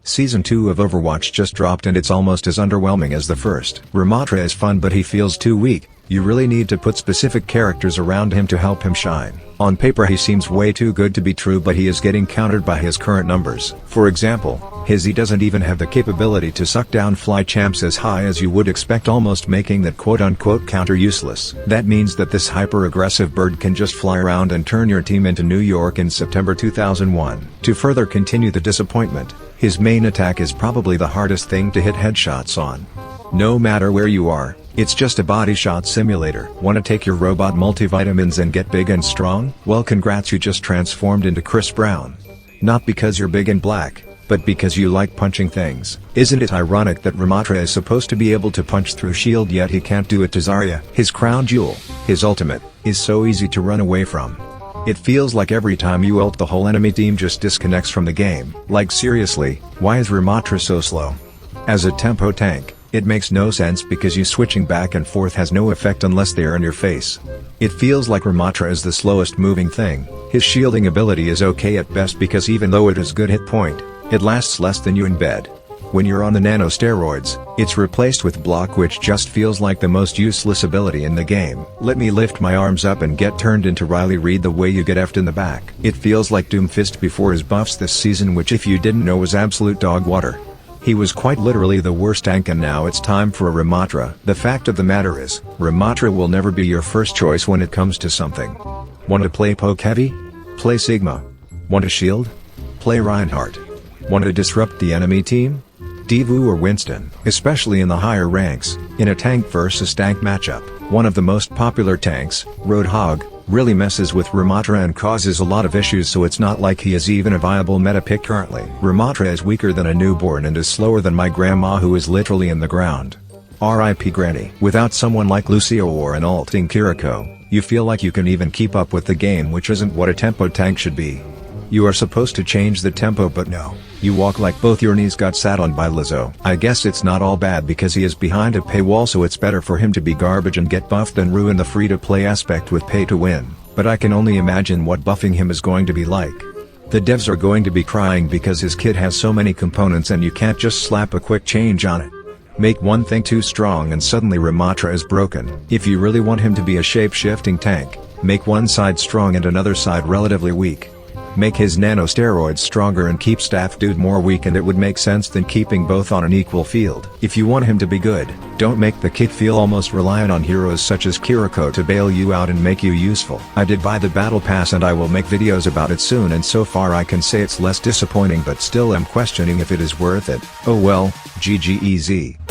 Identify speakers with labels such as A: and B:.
A: Season 2 of Overwatch just dropped and it's almost as underwhelming as the first. Ramattra is fun but he feels too weak. You really need to put specific characters around him to help him shine. On paper he seems way too good to be true, but he is getting countered by his current numbers. For example, he doesn't even have the capability to suck down fly champs as high as you would expect, almost making that quote-unquote counter useless. That means that this hyper-aggressive bird can just fly around and turn your team into New York in September 2001. To further continue the disappointment, his main attack is probably the hardest thing to hit headshots on. No matter where you are, it's just a body shot simulator. Want to take your robot multivitamins and get big and strong? Well, congrats, you just transformed into Chris Brown. Not because you're big and black, but because you like punching things. Isn't it ironic that Ramattra is supposed to be able to punch through shield, yet he can't do it to Zarya? His crown jewel, his ultimate, is so easy to run away from. It feels like every time you ult the whole enemy team just disconnects from the game. Like seriously, why is Ramattra so slow? As a tempo tank, it makes no sense because you switching back and forth has no effect unless they are in your face. It feels like Ramattra is the slowest moving thing. His shielding ability is okay at best because even though it is good hit point, it lasts less than you in bed. When you're on the nano steroids, it's replaced with block, which just feels like the most useless ability in the game. Let me lift my arms up and get turned into Riley Reid the way you get effed in the back. It feels like Doomfist before his buffs this season, which if you didn't know was absolute dog water. He was quite literally the worst tank, and now it's time for a Ramattra. The fact of the matter is, Ramattra will never be your first choice when it comes to something. Want to play poke heavy? Play Sigma. Want to shield? Play Reinhardt. Want to disrupt the enemy team? Devu or Winston. Especially in the higher ranks, in a tank versus tank matchup, one of the most popular tanks, Roadhog, really messes with Ramattra and causes a lot of issues, so it's not like he is even a viable meta pick currently. Ramattra is weaker than a newborn and is slower than my grandma, who is literally in the ground. RIP Granny. Without someone like Lucio or an ulting Kiriko, you feel like you can even keep up with the game, which isn't what a tempo tank should be. You are supposed to change the tempo, but no. You walk like both your knees got sat on by Lizzo. I guess it's not all bad because he is behind a paywall, so it's better for him to be garbage and get buffed than ruin the free-to-play aspect with pay to win. But I can only imagine what buffing him is going to be like. The devs are going to be crying because his kit has so many components and you can't just slap a quick change on it. Make one thing too strong and suddenly Ramattra is broken. If you really want him to be a shape-shifting tank, make one side strong and another side relatively weak. Make his nano steroids stronger and keep staff dude more weak, and it would make sense than keeping both on an equal field. If you want him to be good, don't make the kit feel almost reliant on heroes such as Kiriko to bail you out and make you useful. I did buy the battle pass and I will make videos about it soon, and so far I can say it's less disappointing, but still am questioning if it is worth it. Oh well, GGEZ.